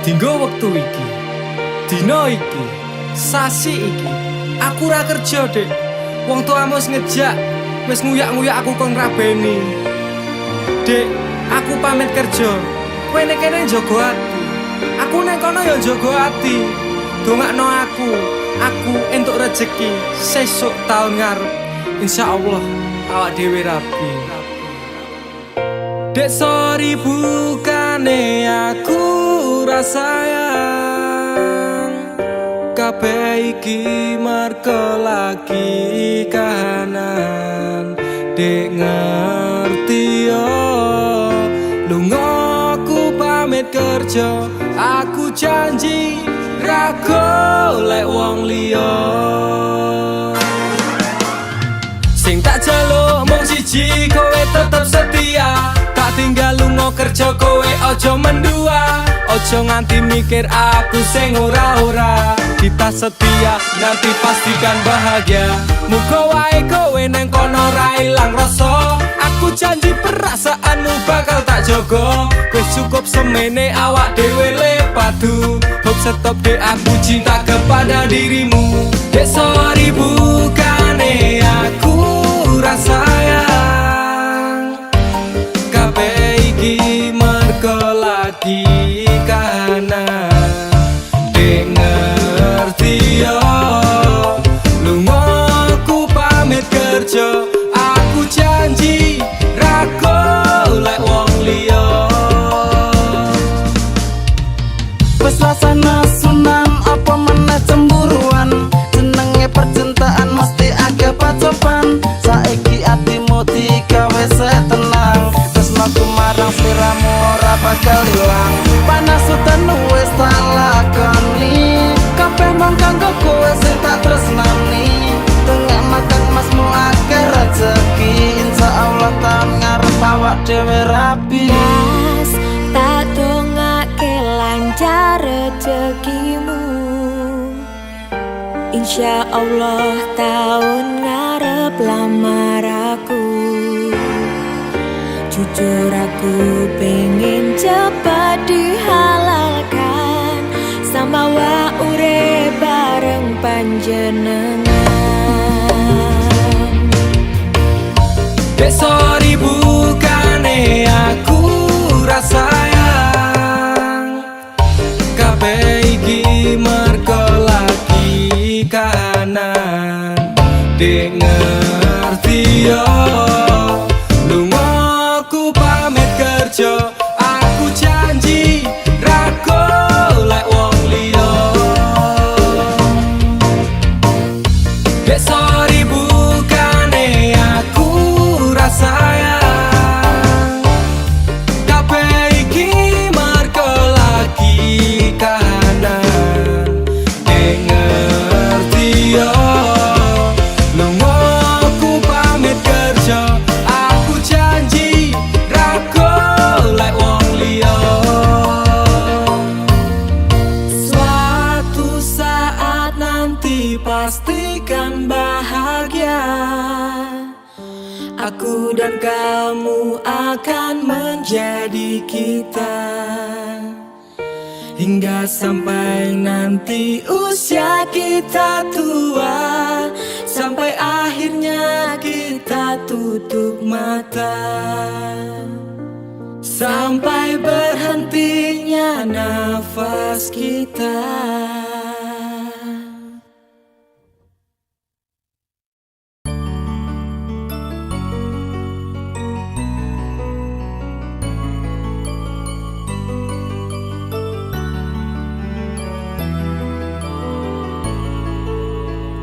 Dinggo wektu iki, dina iki, sasi iki, aku ora kerja, Dek. Wong tuamu wis ngejak, wis nguyak-nguyak aku kon rabeni. Dek, aku pamit kerja. Kowe nek kene njaga ati. Aku nek kono ya njaga ati. Dongakno aku entuk rezeki sesuk taun ngarep. Insyaallah awak dhewe rapi. Dek sorry bukane aku sayang, kabeh iki merga lagi kahanan. Dek ngerti yo, lunga aku pamit kerja. Aku janji ra golek wong liya. Sing tak jaluk mung siji, kowe tetep setia. Tak tinggal lunga kerja, kowe aja mendua. Ojo nganti mikir aku sing ora-ora. Kita setia, nanti pastikan bahagia. Muga wae kowe neng kono ra ilang rasa. Aku janji perasaanmu bakal tak jogo. Wis cukup semene awak dhewe le padu. Hope stop dek, aku cinta kepada dirimu. Dek sorry bukane aku sayang, kabeh iki merga lagi kahanan. Dek ngerti yo, lunga aku pamit kerja. Aku janji ra golek wong liya. Wes rasane sunan apa meneh cemburuan. Jenenge percintaan mesti agak pacoban. Saiki atimu digawe tenang. Tresnaku marang sliramu ora bakal ilang. Panas udan wis tak lakoni. Kabeh mung kanggo kowe sing tak tresnani. Tengah makan masmu akeh rezeki. Insyaallah taun ngarep awak dhewe rapi. Mas, tak dongake lancar rezekimu. Insyaallah tahun ngarep lamar aku. Jujur aku pengen cepat dihalalkan. Sama wa urip bareng panjenengan. Dek sorry bukane aku sayang, kabeh iki merga lagi kahanan. Dek ngerti yo, lunga aku pamit kerja. Aku janji ra golek wong liya. Dek sorry bukane aku sayang, kabeh iki merga lagi kahanan. Dek ngerti yo, lunga aku pamit kerja. Aku janji ra golek wong liya. Suatu saat nanti pastikan bahagia. Aku dan kamu akan menjadi kita. Hingga sampai nanti usia kita tua. Sampai akhirnya kita tutup mata. Sampai berhentinya nafas kita.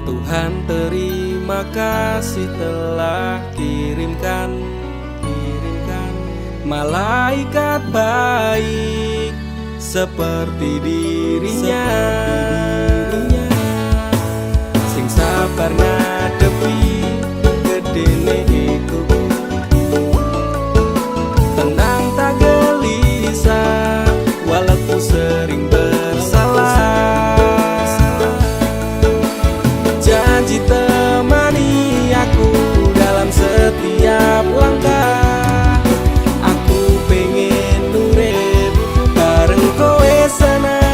Tuhan terima kasih telah kirimkan malaikat baik seperti dirinya, sing sabar ngadepi gedene iku. Tenang tak gelisah walaupun sering bersalah. Janji temani aku dalam setiap langkah. Aku pengen urip bareng kowe sana.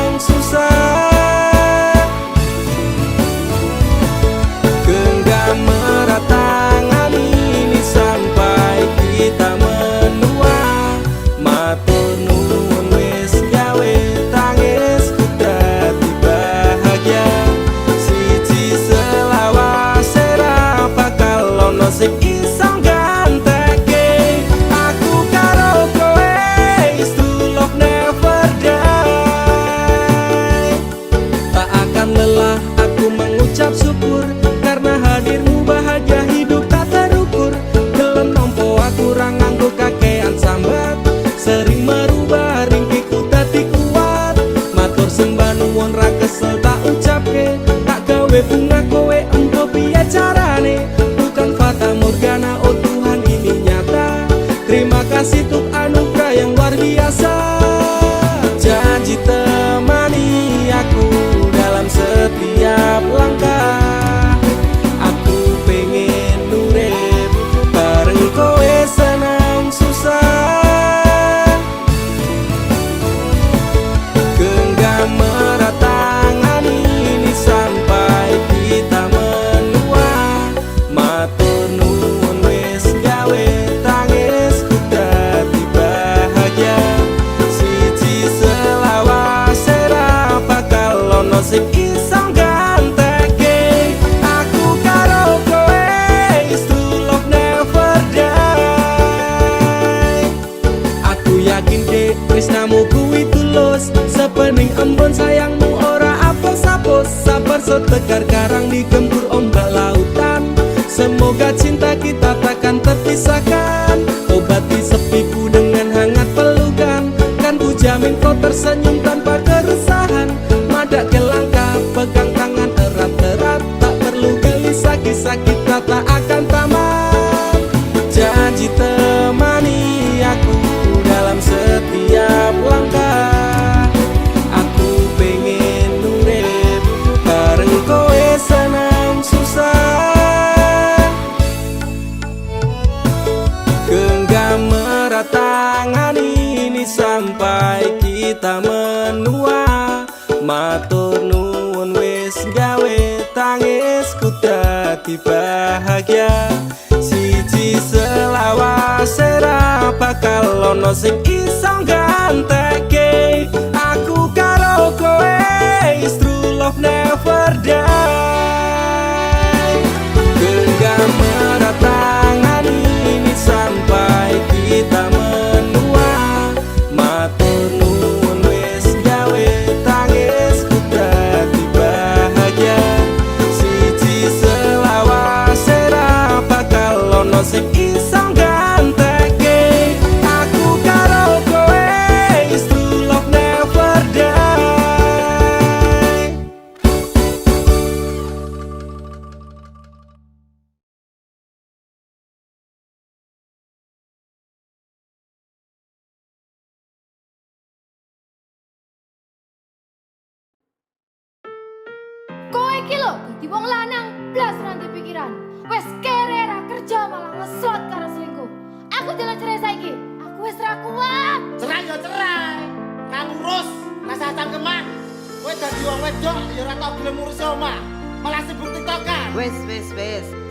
merubah ringkiku dadi kuat. Matur sembah nuwun ra kesel tak ucapke, tak gawe bunga kowe engko piye carane. Bukan fata morgana, oh Tuhan ini nyata. Terima kasih untuk anugerah yang luar biasa. Janji temani aku dalam setiap langkah. Aku pengen urip bareng kowe senang susah. Genggam erat tangan ini sampai kita menua. Matur nuwun wis gawe tangisku dadi bahagia. Siji selawase ra bakal ono sing iso gantekake. Aku karo kowe is true love never die. Aku yakin dek tresnamu kuwi tulus, sepening embun sayangmu ora apus-apus. Sabar setegar karang digempur ombak lautan. Semoga cinta kita takkan terpisahkan. Obati sepiku dengan hangat pelukan. Kan ku jamin kau tersenyum tanpa keresahan. Madak ke langkah, pegang tangan erat-erat. Tak perlu gelisah, kisah kita tak akan tamat. Janji temani aku dalam setiap langkah. Aku pengen urip bareng kowe senang susah. Genggam erat tangan ini sampai kita menua. Matur nuwun wis gawe tangisku dadi bahagia. Siji selawase ra bakal ono sing iso gantekake. Aku karo kowe is true love never die. Genggam erat tangan ini sampai kita menua. Matur nuwun wis gawe tangisku dadi bahagia. Siji selawase ra bakal ono sing iso gantekake. Aku karo kowe is true love never die. Kowe iki lho dadi wong lanang blas ranti pikiran. Wes kere ra kerja malah ngeslot karo selingkuh. Aku jalan cerai saiki. Aku wes ra kuat. Cerai ya cerai. Kan urus rasa cangkeman. Kowe dadi wong wedok ya ora tau gelem ngurus omah. Malah sibuk tiktokan. Wis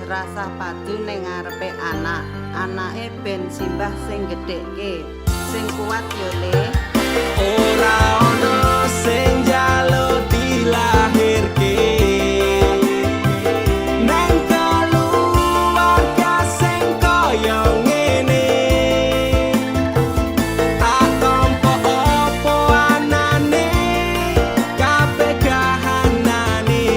terasa padu ning ngarepe anak. Anake ben simbah sing gedhekke. Sing kuat yo Le. Ora ono sing njaluk dilahirke. Nang keluarga sing kaya ngene. Tak tampa apa anane, kabeh kahanane.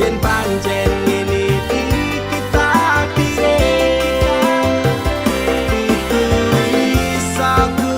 Yen pancen ngene iki takdire. Itu iso ku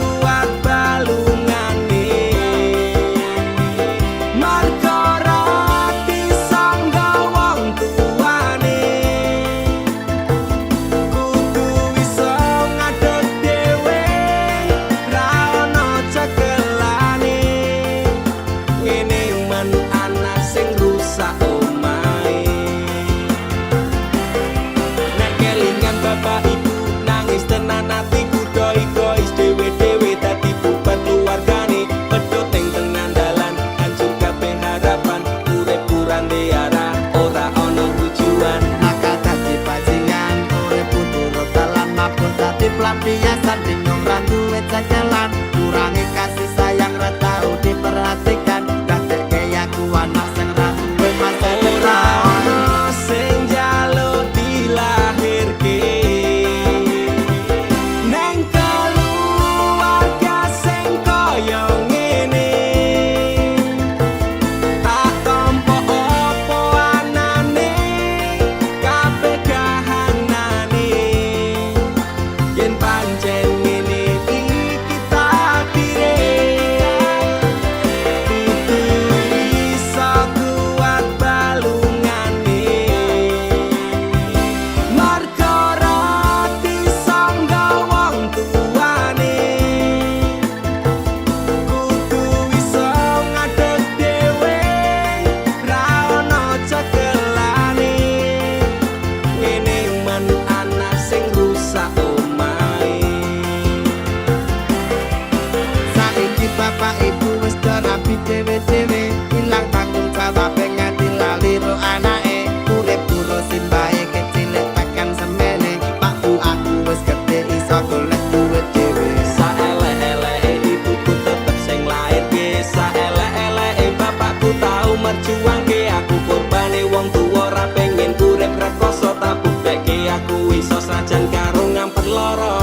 bapak ibu wis do rapi dhewe-dhewe ilang tanggung jawab nganti lali ro anake urip terus simbahe kecilik tekan semene pak bu aku wis gede iso golek duit dhewe Saelek-eleke ibuku tetep sing lairke, saelek-eleke bapakku tau merjuangke. Aku korbane wong tuwa ora pengen urip rekoso, tak buktekke aku iso sajan karo ngampet lara.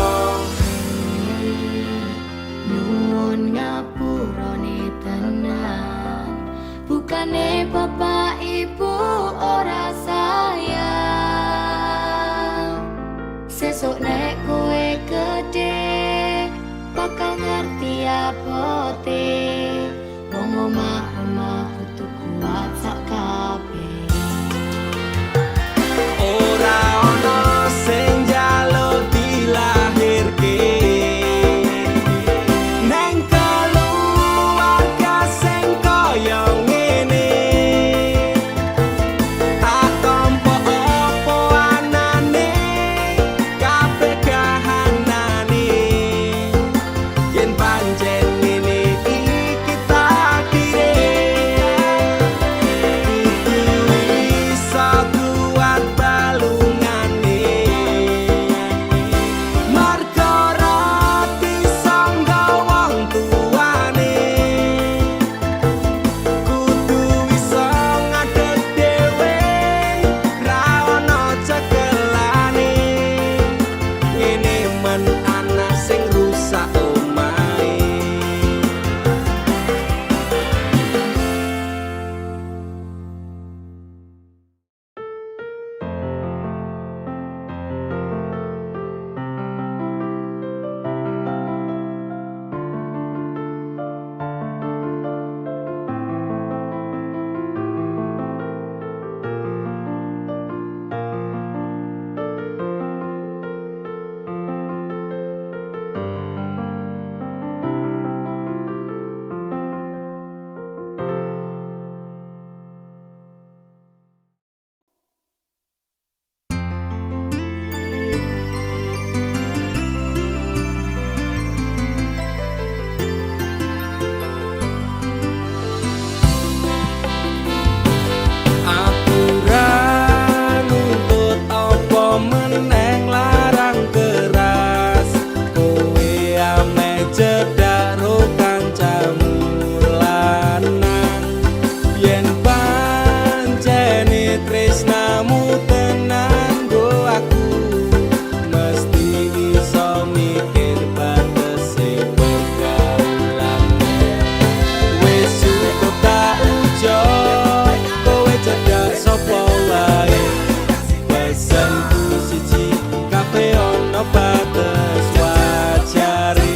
Nyuwun ngapurane tenan, bukane bapak ibu ora sayang. Sesuk nek kowe gede bakal ngerti apote wong omah-omah kudu kuat sak kabeh. Ora ono sing njaluk dilahirke neng keluarga sing kaya ngene. Tak tampa apa anane kabeh kahanane, yen pancen ngene iki takdire. Kudu iso kuat balungane, marga ora disangga wong tuane. Kudu iso ngadeg dhewe, ra ono cekelane. Ngene men anak sing rusak omahe. Aku ra nuntut apa meneh larang keras, kowe ame cedak ro kancamu lanang. Yen pancene tresnamu tenan go aku mesti iso mikir batese pergaulanmu. Wis cukup tak ujo kowe cedak sapa wae, pesenku siji kabeh ono bates wajare.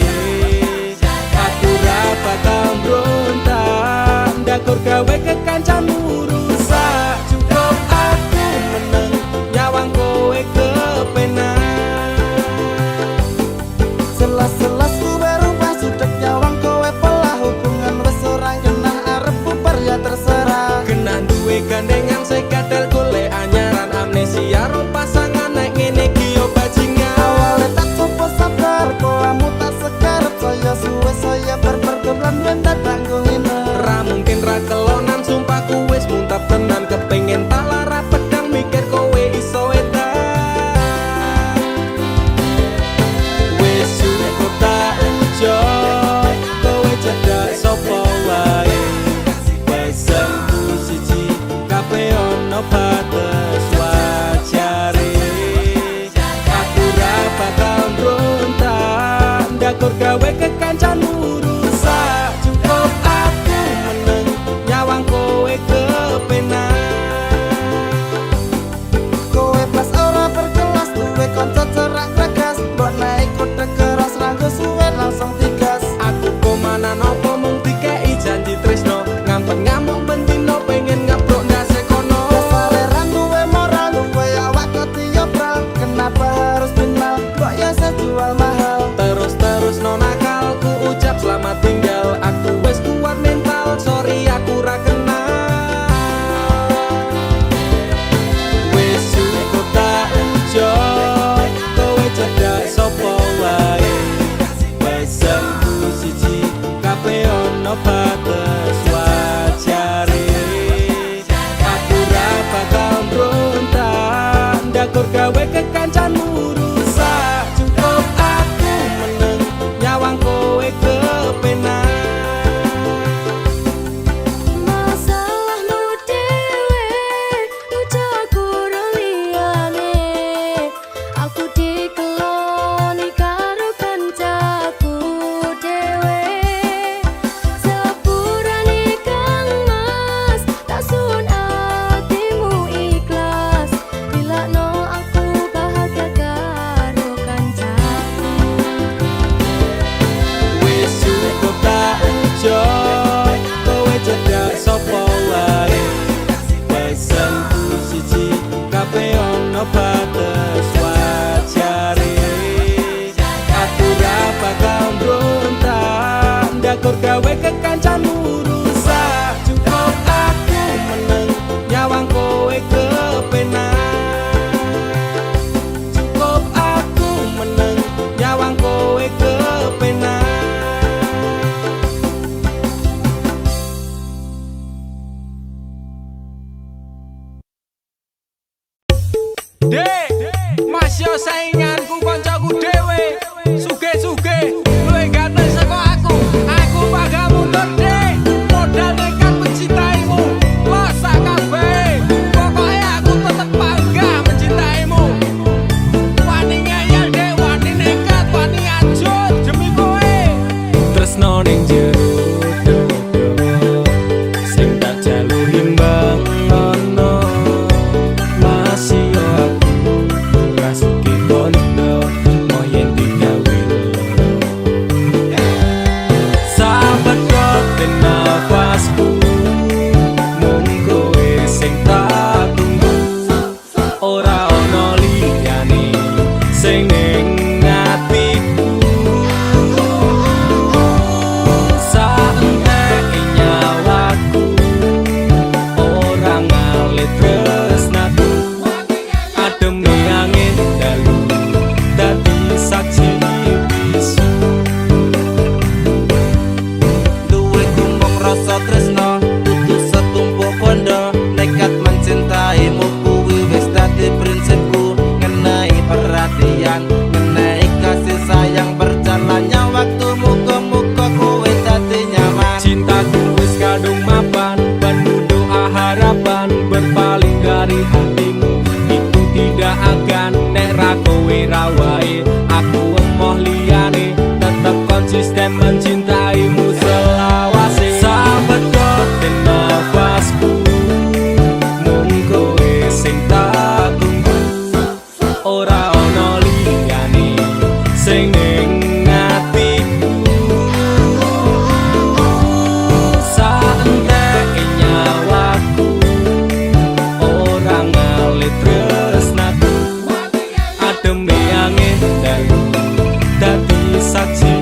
Aku ra bakal mbrontak ndakur gawe kekancamu rusak. Cukup aku meneng nyawang kowe kepenak. selas-selas kowe rupah sudek nyawang kowe pola hubungan wis ora genah arep bubar ya terserah Kena duwe gandengan sekatel golek anyaran, amnesia ro pasangan nek ngene iki yo bajingan. awalnya tak coba sabar koamu tak sekarep saya suwe saya berpergaulan dan tak tanggung Ra mungkin ra kelonan sumpahku wis muntap tenan, kepengen tak lara pedang mikir kowe iso edan. Wis cukup tak ujo kowe cedak sapa wae, pesenku siji kabeh ono bates wajare. Aku ra bakal mbrontak ndakur gawe kekancanmu rusak. Cukup aku meneng nyawang kowe kepenak. kowe pas ora berkelas duwe kanca cerak gregas mbok naik kuda keras ranggo suwe langsung digas Aku komana nopo mung dikei janji tresno, ngampet ngamuk bendino pengen ngabrok ndase kono. Saleran duwe moral duwe awak ketiobral kenapa harus final kok ya saya jual mahal Terus-terus no nakalku ucap ono batas wajare. Aku ra bakal mbrontak ndakur gawe kekancanmu rusak. Cukup aku meneng nyawang kowe kepenak. Masalahmu dewe ucap kurang liyane. Aku dikeloni karo kancaku dewe. Sepurane Kang Mas tak sun atimu ikhlas. Dilakno aku bahagia karo kancaku. Wis cukup tak ujo kowe cedak sapa wae. Pesenku siji kabeh ono batas wajare. Aku ra bakal mbrontak ndakur gawe kekancanmu rusak. Cukup aku meneng nyawang kowe kepenak. Cukup aku meneng nyawang kowe kepenak. Dek, masih sainganku koncoku dewe. Suge-suge, luwih ganteng saka aku. Aku bakal mundur dek. Modal nekat mencintaimu, losak kabeh. Pokoknya aku tetep bangga mencintaimu. Wani ngeyel dek, wani nekat, wani ajut demi kowe. Tresno ning jero dodo, sing tak jalur imbang ono. Masih yo aku rasuki kondo moyen digawe loro. Sahabat kok ten nafasku, mung kowe sing tak tunggu. Ora ono liyane sing ning atiku. Saenteke nyawaku ora ngalit tresnaku. Ademe angin dalu dadi saksi bisu. Duwe kumbang rasa tresno dudu setumpuk kondo. Nekat mencintaimu kuwi wis dadi prinsipku. Ngenai perhatian, ngenai kasih sayang, berjalannya waktu muga-muga kowe dadi nyaman. Cintaku wis kadung mapan, penuh doa harapan berpaling dari hatimu. Itu tidak akan nek ra kowe ra wae. Aku emoh liyane tetep konsisten mencintaimu selawase. Sahabat kok ten nafasku, mung kowe sing tak tunggu. Ora ono liyane sing ning atiku. Saenteke nyawaku ora ngalit tresnaku. Ademe angin dalu dadi saksi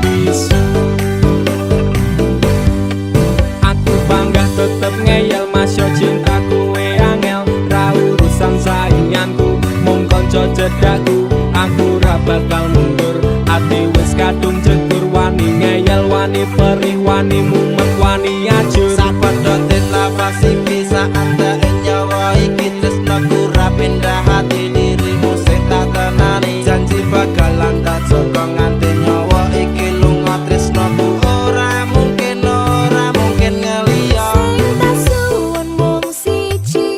bisu. Aku bangga tetep ngeyel masyo cintaku we angel. Ra urusan sainganku, mung kanca cedakku. Aku ra bakal mundur, ati wis kadung jegur. Wani ngeyel, wani perih, wani mumet, wani ajur. Sapadha nafasi bisa anda nyawa iki tresnaku ra pindah hati dirimu sing tak tenani. Janji bakalan tak saka nganti nyawa iki lunga tresnaku. Ora mungkin ngeliya. Sing tak suwun mung siji,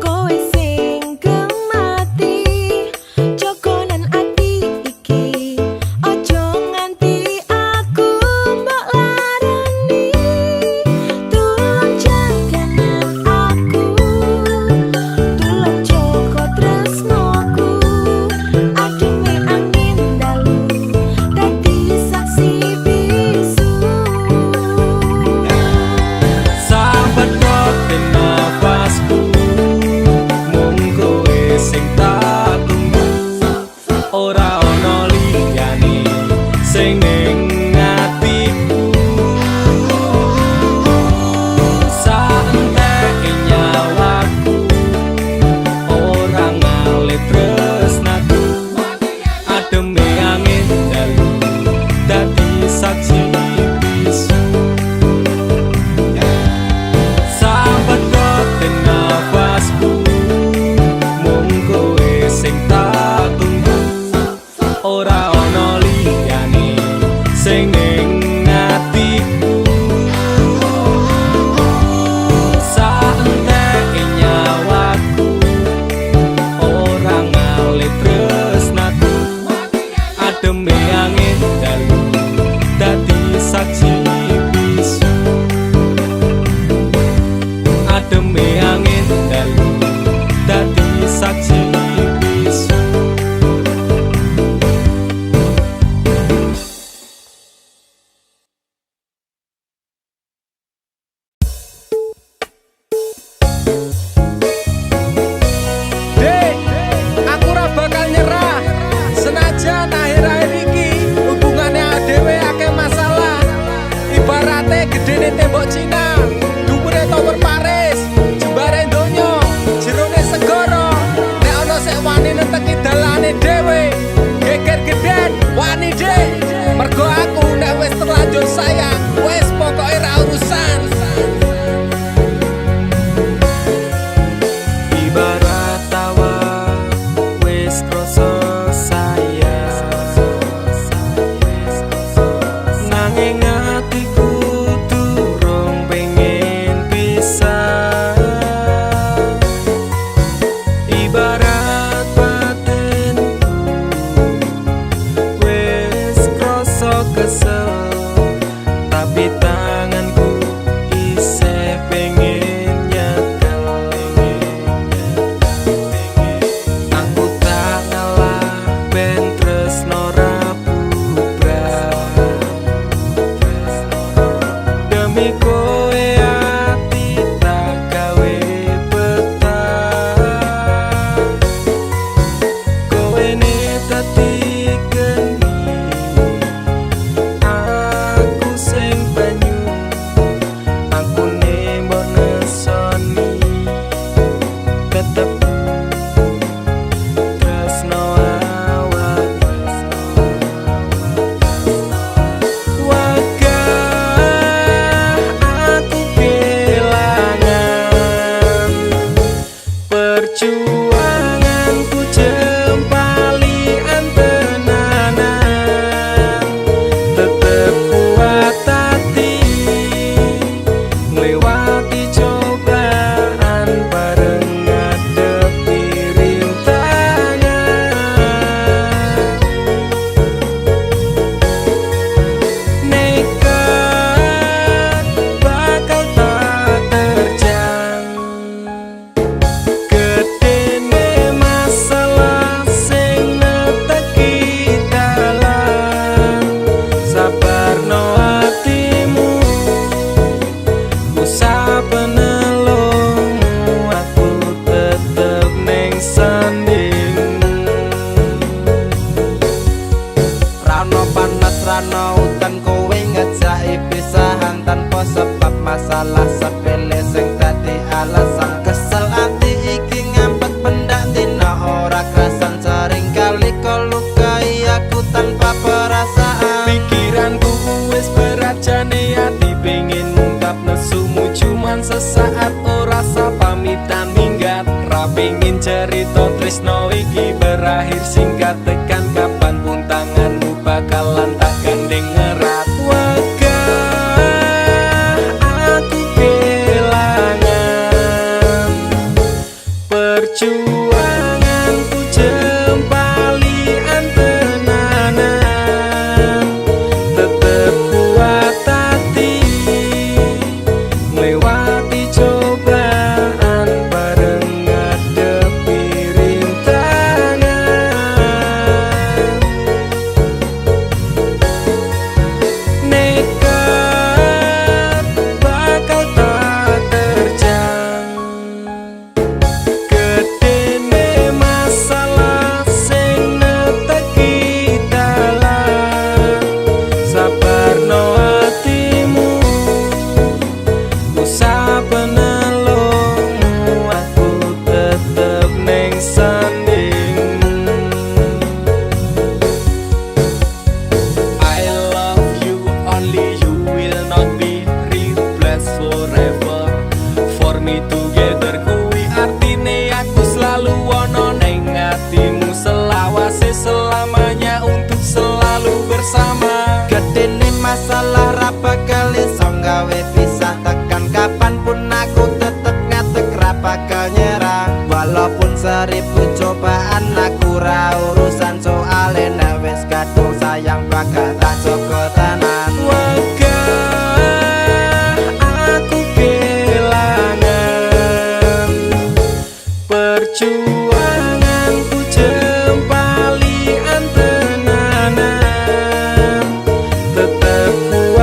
kowe sing kemati. Jogonan ati iki, ojo nganti aku mbok Dek, aku ora bakal nyerah. Senajan akhir-akhir iki hubungannya dhewe akeh masalah. Ibarate gedene tembok Cina, dhuwure tower Paris, jembare donya, jerone segara. Nek ana sik wani neteki dalane dhewe, geger geden wani dek. Mergo aku nek wis terlanjur sayang, wis pokoke ra urusan. Ibarat tawa wis krasa sayang, nanging atiku durung pengen pisah. Ibarat batinku wis krasa kesel, tapi tanganku isih pengen nyekel. Aku tak ngalah ben tresno ra bubrah. Demi kowe ati tak gawe betah. Kowe ne dadi geni, aku sing banyu. Aku ne mbok nesoni, tetep tresno awak. Wagah aku kelangan perjuanganku jempali antenanan. Tetep kuat hati ngliwati cobaan bareng ngadepi rintangan. Nekat bakal tak terjang, gedene masalah sing neteki dalan. Sabarno atimu, usah penelungmu, aku tetep ning sanding. Rano panas rano udan kowe ngejaki pisahan tanpa sebab masalah sepele sing dadi alasan. Kesel ati iki ngampet pendak dina ora kerasan, sering kali kau lukai aku tanpa perasaan. Pikiranku wis berat jane ati pengen ngungkap nesumu, cuman sesaat ora pamitan minggat. Ra pengen cerita tresno iki berakhir singkat, tekan kapan pun tanganmu bakalan tak gandeng erat. Wagah aku kelangan perjuanganku jempali antenanan. Tetep kuat hati ngliwati cobaan bareng ngadepi rintangan. Nekat bakal tak terjang, gedene masalah sing neteki dalan. Sabarno atimu, usah penelungmu, aku tetep ning sanding. I love you, only you will not be replaced forever. For me together kuwi artine aku selalu ono ning atimu, selawase selamanya untuk selalu bersama. Gedene masalah ra bakal iso gawe pisah, tekan kapanpun aku tetep ngadeg ra bakal nyerah. Walaupun seribu cobaan aku ra urusan, soale nek wis kadung sayang bakal tak jaga tenan. Wagah aku kelangan perjuanganku jempali antenanan. Tetep kuat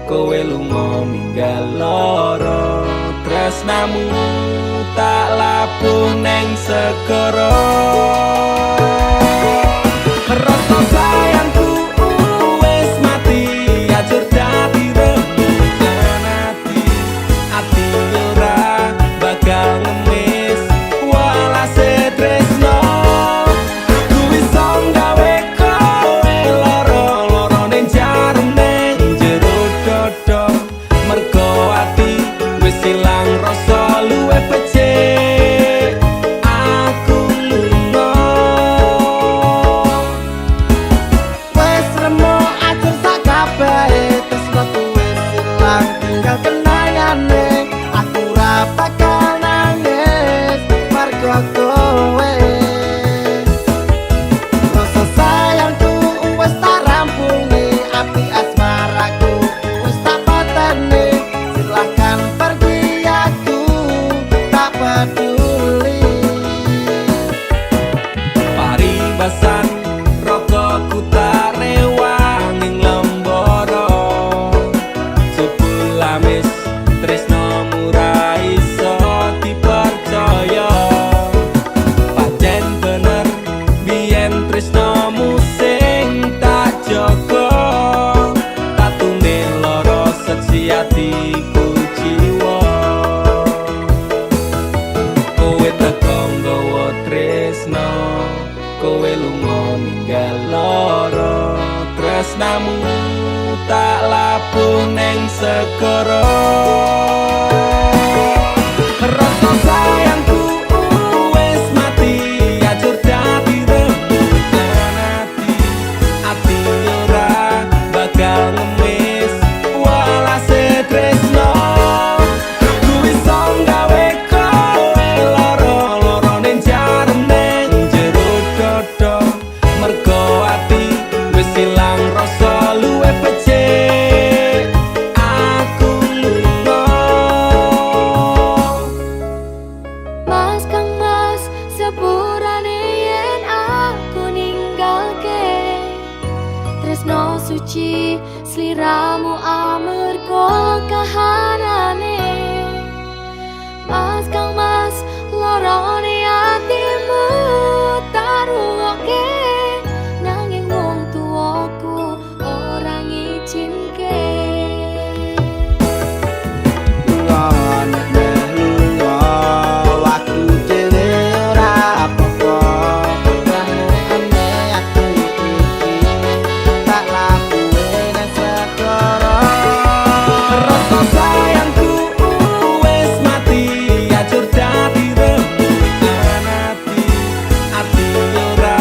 kowe lunga ninggal lara tresnamu tak labuh neng segara rasa sayangku wis mati ajur dadi rembugan ati ora bakal ngemis walase tresno aku iso gawe kowe lara ning jarum ning jero dodo mergo ati wis ilang rasa luwih becik aku lunga Wes remo atur sak kabehe tresno wis ilang tinggal kenangane aku ora bakal nangis margo kowe rasa sayangku wis tak rampungi api asmaraku wis tak pateni silahkan pergi aku tak peduli paribasan rokoku tak rewang ing lembara jebulamis tresnomu ra iso dipercaya pancen bener biyen tresnomu sing tak jaga tatune lara seksi atiku jiwa kowe teko nggawa tresno kowe lunga ninggal lara tresnamu tak labuh neng segara rasa sayangku wis mati ajur dadi rembugan ati ora bakal ngemis walase tresno aku iso gawe kowe lara ning jarum ning jero dodo mergo ati wis ilang rasa luwih becik aku lunga Mas Kang Mas sepurane yen aku ninggalke tresno suci sliramu amarga kahanane Mas Kang Mas lorone atimu taruke nanging wong tuaku ora ngizinke Lunga lunga waktu dhewe ora apa-apa ane aku iki tak labuhe nang segara rasa sayangku wis mati ajur dadi rembugan ati ora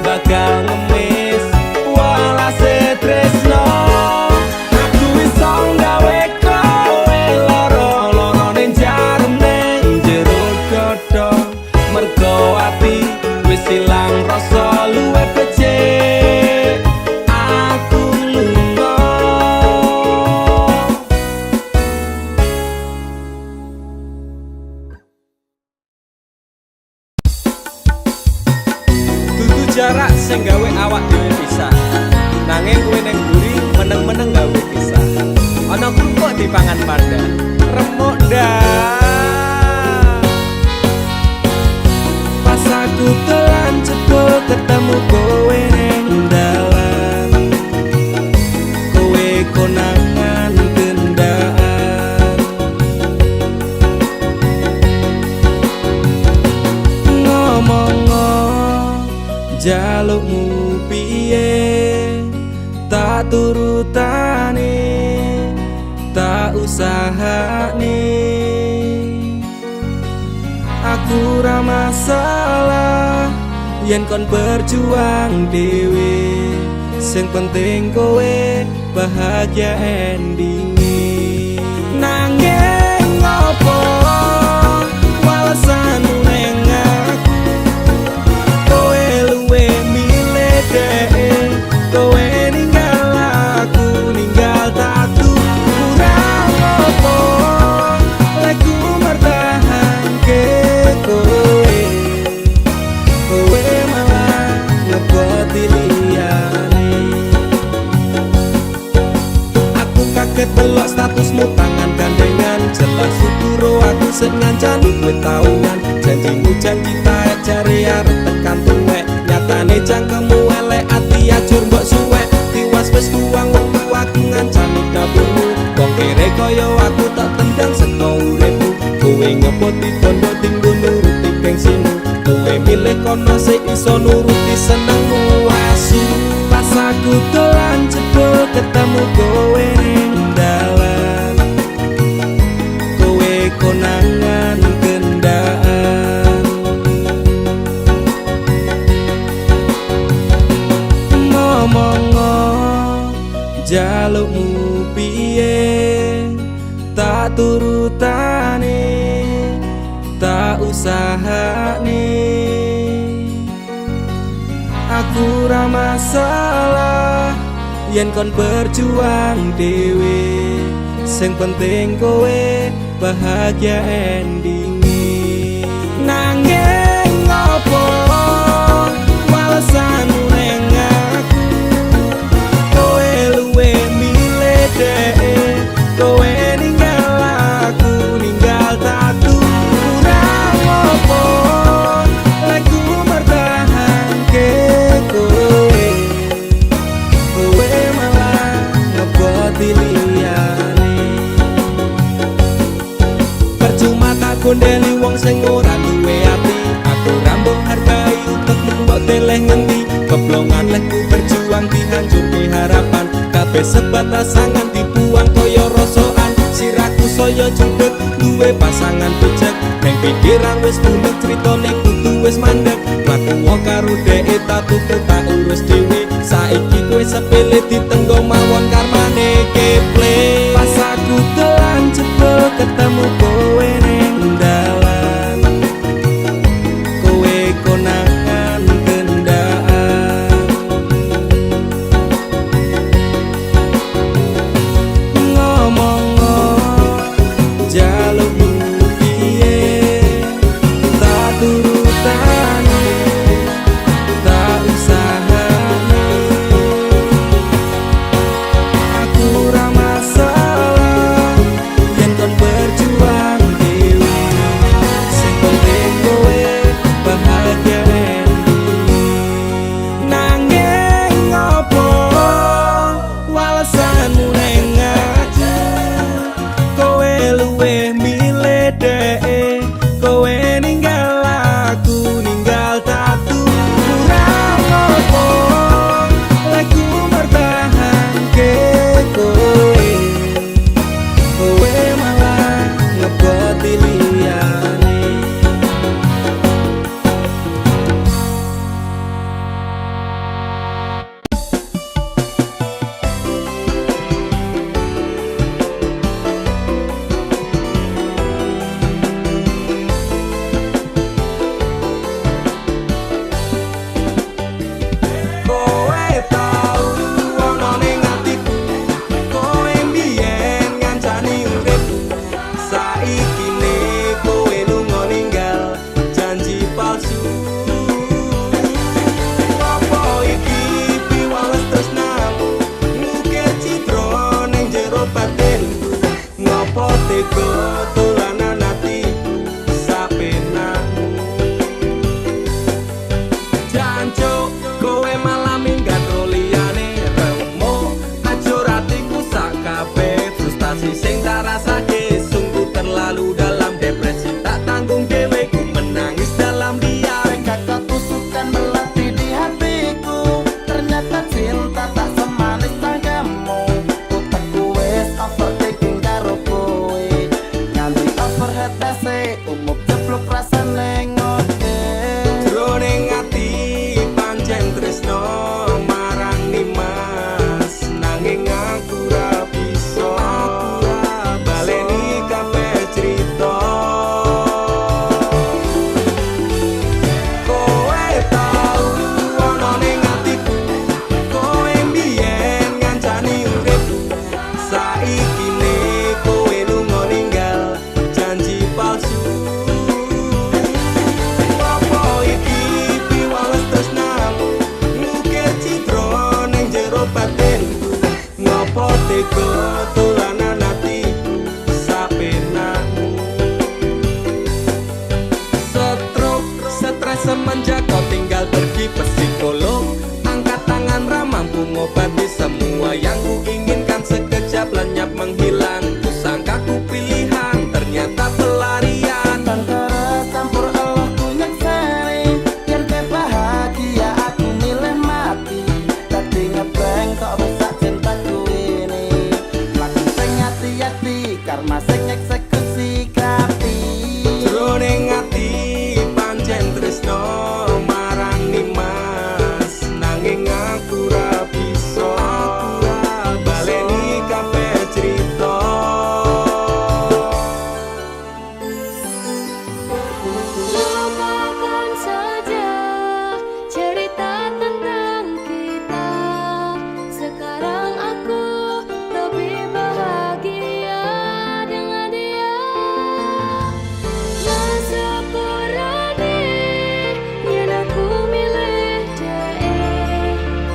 bakal ngemis walase tresno aku iso gawe kowe lara ning jarum ning jero dodo mergo ati wis ilang rasa luwih becik aku lunga dudu jarak sing gawe awak dhewe pisah nanging kowe ning mburi meneng-meneng gawe pisah ana krupuk dipangan panda remuk dah pas aku telan cebol ketemu kowe ning dalan kowe konangan kendaan ngomong jalukmu piye tak turutane tak usahane aku ra masalah yen kon berjuang dhewe sing penting kowe bahagia endinge nanging ngopo walesanmu ning aku kowe luwih milih dhewe kowe ninggal aku ninggal tatu kurang apa lek ku mertahanke kowe kowe malah ngeboti liyane aku kakak ket delok statusmu tangan gandengan. Jelas syukur aku sik ngancani kowe tahunan. Janjimu janji taek jare arep tekan tuwek. Nyatane cangkemmu elek ati ajur mbok suwek. Tiwas wis kuwang wong tuaku ngancani dapurmu. Wong kere kaya aku tak tendang seko uripmu. Kowe ngepoti bondo tinggo nuruti gengsimu. Kowe milih kono sik iso nuruti senengmu. Asu pas aku dolan jebul ketemu kowe ning dalan. Kowe konangan kendaan. Ngomong-ngo jalukmu piye tak turutane tak usahane. Aku ra masalah yen kon berjuang dhewe. Sing penting kowe bahagia endinge. Nanging ngopo walesanmu ning aku. Kowe luwe milih dhek. Kowe ninggal aku ninggal tatu. Kurang ngopo lagu mertahanke kowe. Kowe malah ngeboti liyane. Percuma tak gondeli wong sing ora duwe ati. Aku rambo hargai utekmu mbok teleh ngendi. Keblongan lehku berjuang dihancurke harapan. Kabeh sebatas sangan dibuang kaya rosokan. Siraku saya judek duwe pasangan pijak. Neng pikiran wis bunek critane kudu wis mandek. Laku karo dhek tatuku tak urus dhewe. Saiki kowe sepele ditenggo mawon karmane keple. Pas aku dolan jebul ketemu kowe ning dalan. Kowe konangan kendaan. Ngomong-ngo jalukmu piye tak turutane tak usahane. Aku ra masalah yen kon berjuang dhewe. Sing penting kowe bahagia endinge. Nanging ngopo walesanmu ning aku. Kowe luwih milih dhek. Kowe ninggal aku ninggal tatu. Kurang ngopo lagu mertahanke kowe. Kowe malah ngeboti liyane. Kowe tau ono ning atiku. Kowe mbiyen ngancani urip. Saiki ne kowe lunga ninggal janji palsu. Apa iki piwales tresnamu ngukir citra ning jero batinku. Ngopo tega dolanan atiku sapenakmu. Jancuk kowe malah minggat liyane remo. Ajur atiku sak kabeh frustasi sing tak rasake. Sungguh terlalu dalam depresi tak tanggung dhewe. Ku menangis dalam diam. Kata tusukan melatih di hatiku. Ternyata cinta tak semanis tangamu. Utekku wis overthinking karo kowe. Nganti overhead dase umum jeblok rasane ngode. Jroning ati pancen tresno marang Nimas. Nanging aku ra bisa baleni kabeh crita. Kowe tau ono ning atiku. Kowe mbiyen ngancani urip. Saiki ne kowe lunga ninggal janji palsu. Apa iki piwales tresnamu ngukir citra ning jero batinku. Ngopo tega dolan masing eksekusi gratis. Jroning ati pancen tresno marang Nimas, nanging aku ra bisa baleni kabeh crita. Lupakan saja cerita tentang kita. Sekarang aku lebih bahagia dengan dia. Sepurane yen aku milih dhewe,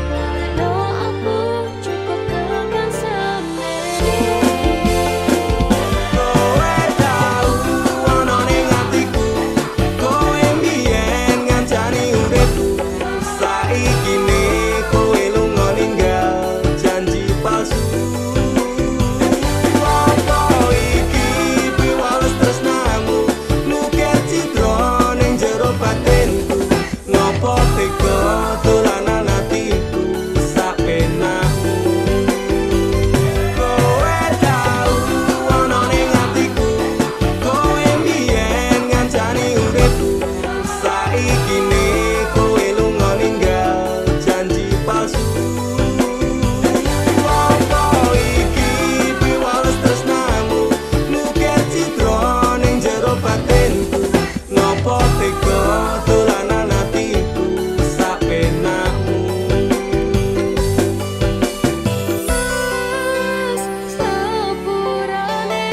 lalekno aku cukup tekan sampe. Kowe tau ana ning atiku, kowe mbiyen ngancani uripku. Saiki ne kowe lunga ninggal janji palsu. Apa iki piwales tresnamu, nukir citra ning jero batinku. Ngopo tega dolanan atiku sapenakmu. Kowe tau ana ning atiku, kowe mbiyen ngancani uripku. Saiki ne kowe lunga ninggal janji palsu. Apa iki piwales tresnamu, nukir citra ning jero batinku. Ngopo tega dolanan atiku sapenakmu. Sepurane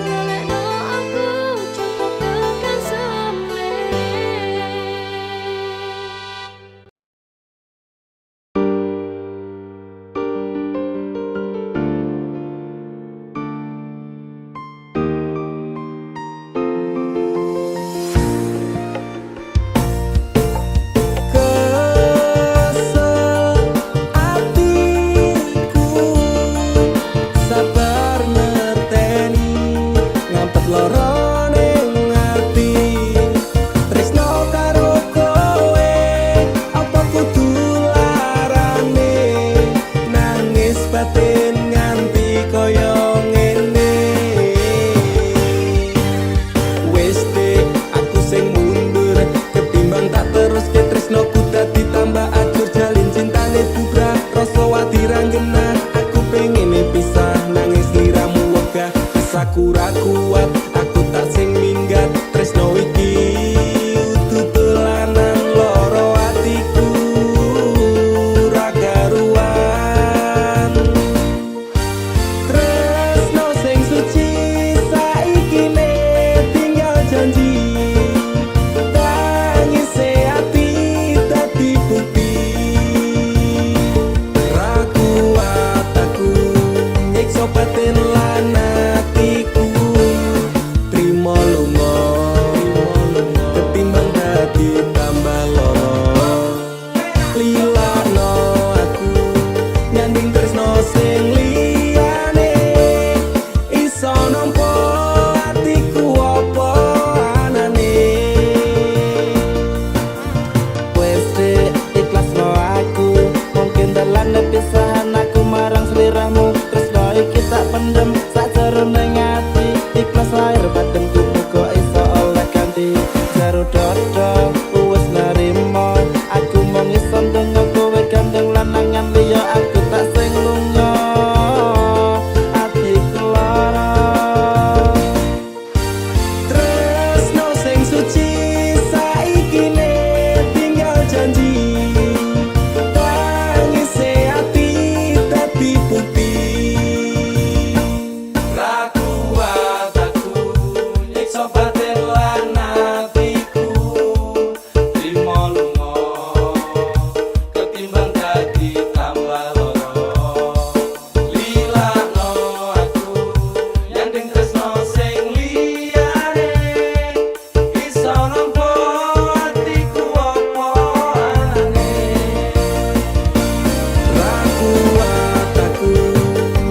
lalekno aku cukup tekan sampe. Kesel atiku sabar ngerteni ngampet lara ning ati. Tresno karo kowe apa kudu larane, nangis batin nganti kaya ngene. Wis dek aku sing mundur ketimbang tak teruske tresnoku dadi tambah ajur jalin cintane bubrah rasa wati ranggenah. Aku pengen pisah nangis liramu wegah aku ra kuat aku tak sing minggat tresno iki utuh dolanan loro atiku ra karuan. Tresno sing suci saiki ne tinggal janji, tangise ati dadi bukti. Ra kuat aku nyiksa batin lan atiku, trimo lunga ketimbang dadi tambah lara. Lilakno aku nyanding tresno sing liyane, iso nampa atiku apa anane. Wes dek ikhlasno aku, mungkin dalan pisahan aku marang sliramu. Tresno iki tak pendem sakjeroning ati, ikhlas lahir batinku muga iso oleh ganti. Jero dodo wis narimo, aku mung iso ndonga kowe gandeng lanangan liya aku tak sing lunga. Atiku lara. Tresno sing suci saiki ne tinggal janji, tangise ati dadi bukti. Ra kuat aku nyiksa batin lan atiku, trimo lunga ketimbang dadi tambah lara. Lilakno aku nyanding tresno sing liyane, iso nampa atiku apa anane. Ra kuat aku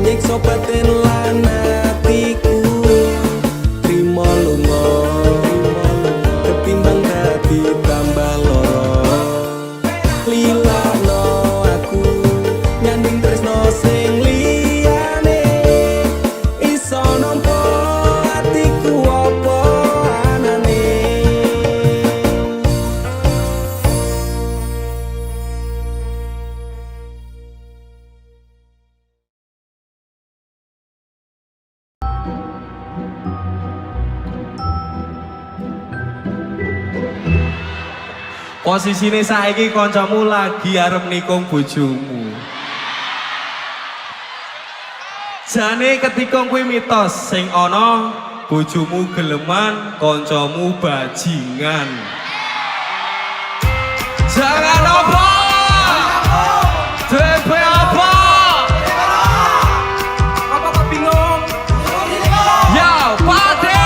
nyiksa batin lan atiku, trimo lunga ketimbang dadi tambah lara. Lilakno aku nyanding tresno sing liyane, Posisine saiki kancamu lagi arep nikung bojomu. Jane ketika kuwi mitos sing ana bojomu geleman, kancamu bajingan. Jangan apa? DP apa? Apa kok bingung? Ya, Pade.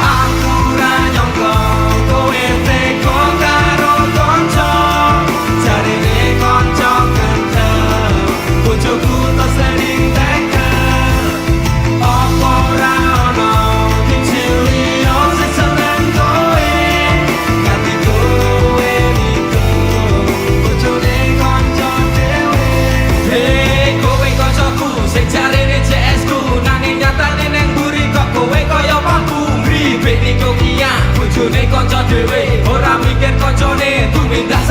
Aku ra nyangka kowe teko karo kanca. Jarine kanca gendeng, bojoku tak sering tekel. Apa ra ono kecil liyo sing seneng kowe. Ganti kowe niku bojone kanca dhewe. Hei kowe kancaku sing jarine CS ku nanging nyatane neng mburi kok kowe kaya paku. Ribet niku kiya bojone kanca dhewe ora mikir kancane tumindak